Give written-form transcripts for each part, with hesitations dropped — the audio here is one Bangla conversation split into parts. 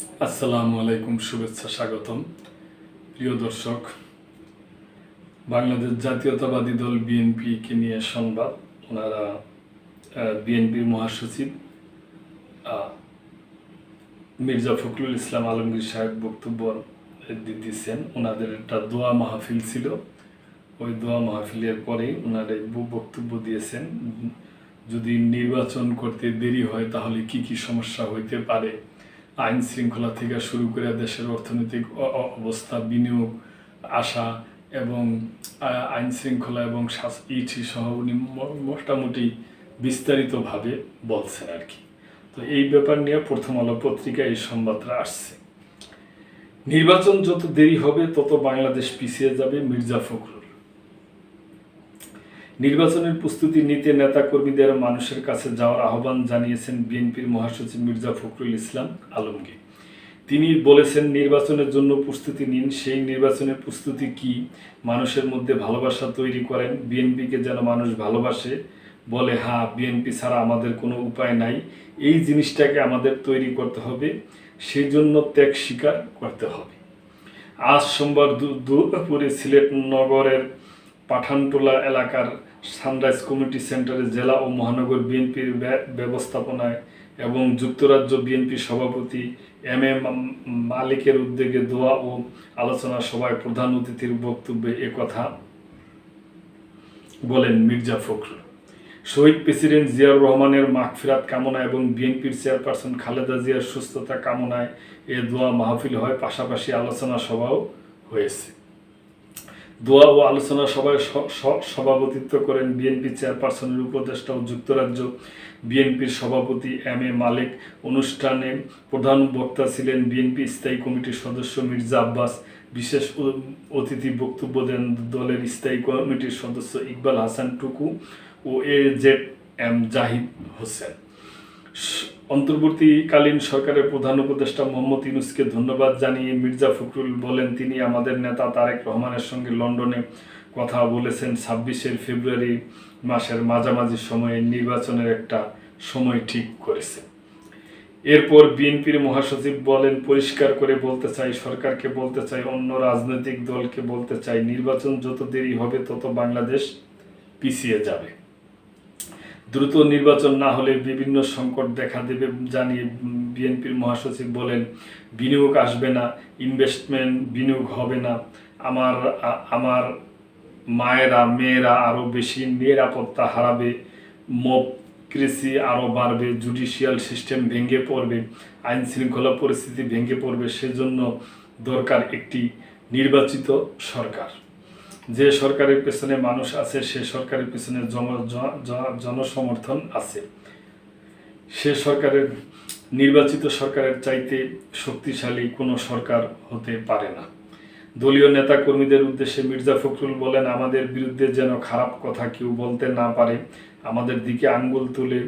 আসসালামু আলাইকুম, শুভেচ্ছা, স্বাগতম। প্রিয় দর্শক, বাংলাদেশ জাতীয়তাবাদী দল বিএনপিকে নিয়ে সংবাদ। ওনারা বিএনপির মহাসচিব মির্জা ফখরুল ইসলাম আলমগীর সাহেব বক্তব্য দিচ্ছেন। ওনাদের একটা দোয়া মাহফিল ছিল, ওই দোয়া মাহফিলের পরেই ওনারা বক্তব্য দিয়েছেন। যদি নির্বাচন করতে দেরি হয় তাহলে কি কি সমস্যা হইতে পারে, আইন শৃঙ্খলা থেকে শুরু করে দেশের অর্থনৈতিক অবস্থা, বিনিয়োগ, আশা এবং আইন শৃঙ্খলা এবং ইটি সহ উনি মোটামুটি বিস্তারিতভাবে বলছেন আর কি। তো এই ব্যাপার নিয়ে প্রথম আলো পত্রিকায় এই সংবাদটা আসছে। নির্বাচন যত দেরি হবে তত বাংলাদেশ পিছিয়ে যাবে, মির্জা ফখরুল। নির্বাচনের প্রস্তুতি নিতে নেতাকর্মীদের মানুষের কাছে যাওয়ার আহ্বান জানিয়েছেন বিএনপির মহাসচিব মির্জা ফখরুল ইসলাম আলমগীর। তিনি বলেছেন, নির্বাচনের জন্য প্রস্তুতি নিন। সেই নির্বাচনের প্রস্তুতি কি? মানুষের মধ্যে ভালোবাসা তৈরি করেন, বিএনপিকে যেন মানুষ ভালোবাসে, বলে হ্যাঁ, বিএনপি ছাড়া আমাদের কোনো উপায় নাই। এই জিনিসটাকে আমাদের তৈরি করতে হবে, সেই জন্য ত্যাগ স্বীকার করতে হবে। আজ সোমবার দুপুরে সিলেট নগরের পাঠানটোলা এলাকার সানরাইজ কমিউনিটি সেন্টারে জেলা ও মহানগর বিএনপির ব্যবস্থাপনায় এবং যুক্তরাজ্য বিএনপির সভাপতি এম এ মালিকের উদ্যোগে দোয়া ও আলোচনা সভায় প্রধান অতিথির বক্তব্যে একথা বলেন মির্জা ফখরুল। শহীদ প্রেসিডেন্ট জিয়াউর রহমানের মাগফিরাত কামনা এবং বিএনপির চেয়ারপারসন খালেদা জিয়ার সুস্থতা কামনায় এ দোয়া মাহফিল হয়, পাশাপাশি আলোচনা সভাও হয়েছে। দোয়া ও আলোচনা সভায় সভাপতিত্ব করেন বিএনপি চেয়ারপারসনের উপদেষ্টা ও যুক্তরাজ্য বিএনপির সভাপতি এম এ মালিক। অনুষ্ঠানে প্রধান বক্তা ছিলেন বিএনপি স্থায়ী কমিটির সদস্য মির্জা আব্বাস। বিশেষ অতিথি বক্তব্য দেন দলের স্থায়ী কমিটির সদস্য ইকবাল হাসান টুকু ও এজেড জাহিদ হোসেন। অন্তর্বর্তীকালীন সরকারের প্রধান উপদেষ্টা মোহাম্মদ ইউনূসকে ধন্যবাদ জানিয়ে মির্জা ফখরুল বলেন, তিনি আমাদের নেতা তারেক রহমানের সঙ্গে লন্ডনে কথা বলেছেন। ২৬ ফেব্রুয়ারি মাসের মাঝামাঝি সময়ে নির্বাচনের একটা সময় ঠিক করেছে। এরপর বিএনপির মহাসচিব বলেন, পরিষ্কার করে বলতে চাই, সরকারকে বলতে চাই, অন্য রাজনৈতিক দলকে বলতে চাই, নির্বাচন যত দেরি হবে তত বাংলাদেশ পিছিয়ে যাবে। দ্রুত নির্বাচন না হলে বিভিন্ন সংকট দেখা দেবে জানিয়ে বিএনপির মহাসচিব বলেন, বিনিয়োগ আসবে না, বিনিয়োগ হবে না, আমার মায়েরা মেয়েরা আরও বেশি নিরাপত্তা হারাবে, মবক্রেসি আরও বাড়বে, জুডিশিয়াল সিস্টেম ভেঙে পড়বে, আইন শৃঙ্খলা পরিস্থিতি ভেঙে পড়বে। সেজন্য দরকার একটি নির্বাচিত সরকার। যে সরকারের পেছনে মানুষ আছে, সে সরকারের পেছনে জনসমর্থন আছে। সে সরকারের, নির্বাচিত সরকারের চাইতে শক্তিশালী কোনো সরকার হতে পারে না। দলীয় নেতা কর্মীদের উদ্দেশ্যে মির্জা ফখরুল বলেন, আমাদের বিরুদ্ধে যেন খারাপ কথা কেউ বলতে না পারে, আমাদের দিকে আঙ্গুল তুলে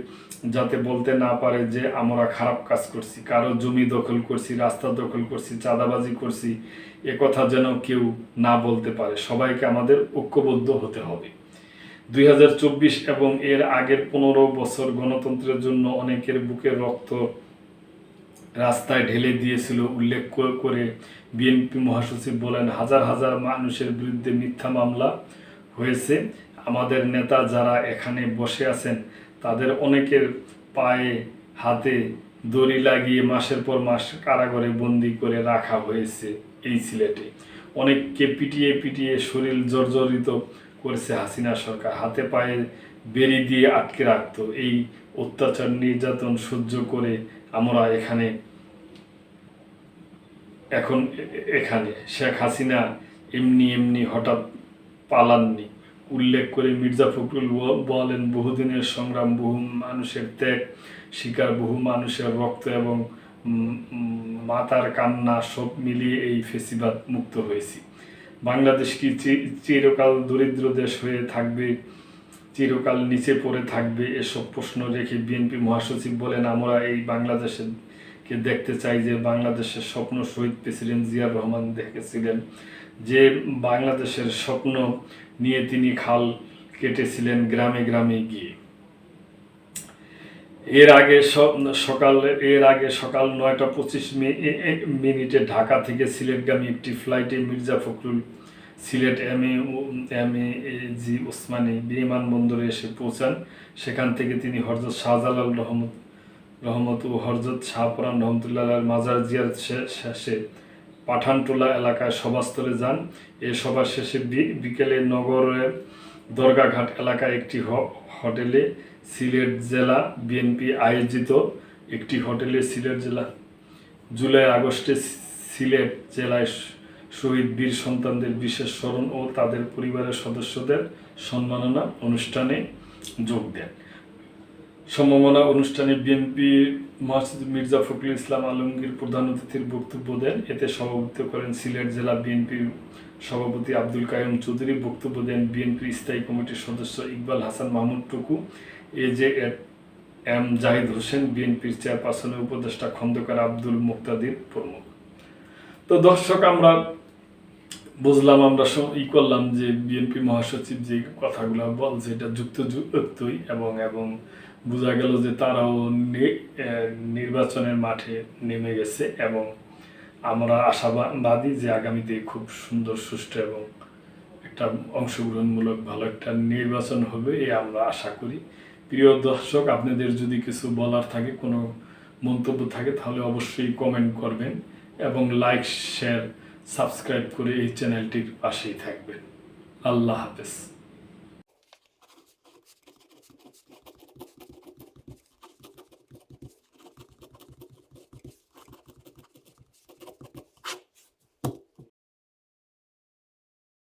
যাতে বলতে না পারে যে আমরা খারাপ কাজ করছি, কারো জমি দখল করছি, রাস্তা দখল করছি, চাঁদাবাজি করছি, একথা যেন কেউ না বলতে পারে। সবাইকে আমাদের ঐক্যবদ্ধ হতে হবে। ২০২৪ এবং এর আগের ১৫ বছর গণতন্ত্রের জন্য অনেকের বুকের রক্ত রাস্তায় ঢেলে দিয়েছিল উল্লেখ করে বিএনপি মহাসচিব বলেন, হাজার হাজার মানুষের বিরুদ্ধে মিথ্যা মামলা হয়েছে। আমাদের নেতা যারা এখানে বসে আছেন তাদের অনেকের পায়ে হাতে দড়ি লাগিয়ে মাসের পর মাস কারাগারে বন্দি করে রাখা হয়েছে। এই সিলেটে অনেককে পিটিয়ে পিটিয়ে শরীর জর্জরিত করেছে হাসিনা সরকার, হাতে পায়ে বেড়ি দিয়ে আটকে রাখত। এই অত্যাচার নির্যাতন সহ্য করে আমরা এখন এখানে শেখ হাসিনা এমনি হঠাৎ পালাননি। উল্লেখ করে মির্জা ফখরুল বলেন, বহুদিনের সংগ্রাম, বহু মানুষের ত্যাগ শিকার, বহু মানুষের রক্ত এবং মাতার কান্না সব মিলিয়ে এই ফেসিবাদ মুক্ত হয়েছি। বাংলাদেশ কি চিরকাল দরিদ্র দেশ হয়ে থাকবে, চিরকাল নিচে পড়ে থাকবে? এসব প্রশ্ন রেখে বিএনপি মহাসচিব বলেন, আমরা এই বাংলাদেশকে দেখতে চাই যে বাংলাদেশের স্বপ্ন শহীদ প্রেসিডেন্ট জিয়াউর রহমান দেখেছিলেন, যে বাংলাদেশের স্বপ্ন নিয়ে তিনি খাল কেটেছিলেন গ্রামে গ্রামে গিয়ে। এর আগে সকাল 9:25 ঢাকা থেকে সিলেটগামী একটি ফ্লাইটে মির্জা ফখরুল সিলেট এম এ জি ওসমানী বিমানবন্দরে এসে পৌঁছান। সেখান থেকে তিনি হযরত শাহজালাল রহমত ও হযরত শাহপরান রহমতুল্লাহ মাজার জিয়ারত শেষে পাঠানটোলা এলাকায় সভাস্থলে যান। এই সভা শেষে বিকেলে নগরের দরগাঘাট এলাকায় একটি হোটেলে সিলেট জেলা বিএনপি আয়োজিত জুলাই আগস্টে সিলেট জেলায় শহীদ বীর সন্তানদের বিশেষ স্মরণ ও তাদের পরিবারের সদস্যদের সম্মাননা অনুষ্ঠানে যোগ দেন। সম্মাননা অনুষ্ঠানে বিএনপি মহাসচিব মির্জা ফখরুল ইসলাম আলমগীর প্রধান অতিথির বক্তব্য দেন। এতে সভাপতিত্ব করেন সিলেট জেলা বিএনপির সভাপতি আব্দুল কাইয়ুম চৌধুরী। বক্তব্য দেন বিএনপির স্থায়ী কমিটির সদস্য ইকবাল হাসান মাহমুদ টুকু, এম জাহিদ হোসেন, বিএনপির চেয়ারপারসনের উপদেষ্টা খন্দকার আব্দুল মুক্তাদির প্রমুখ। তো দর্শক, আমরা বুঝলাম, আমরা করলাম যে বিএনপি মহাসচিব যে কথাগুলো বলছে এটা যুক্তিযুক্তই এবং বোঝা গেল যে তারাও নির্বাচনের মাঠে নেমে গেছে এবং আমরা আশাবাদী যে আগামীতে খুব সুন্দর, সুষ্ঠু এবং একটা অংশগ্রহণমূলক ভালো একটা নির্বাচন হবে আমরা আশা করি। প্রিয় দর্শক, আপনাদের যদি কিছু বলার থাকে, কোনো মন্তব্য থাকে, তাহলে অবশ্যই কমেন্ট করবেন এবং লাইক, শেয়ার, সাবস্ক্রাইব করে এই চ্যানেলটির পাশেই থাকবেন। আল্লাহ হাফেজ।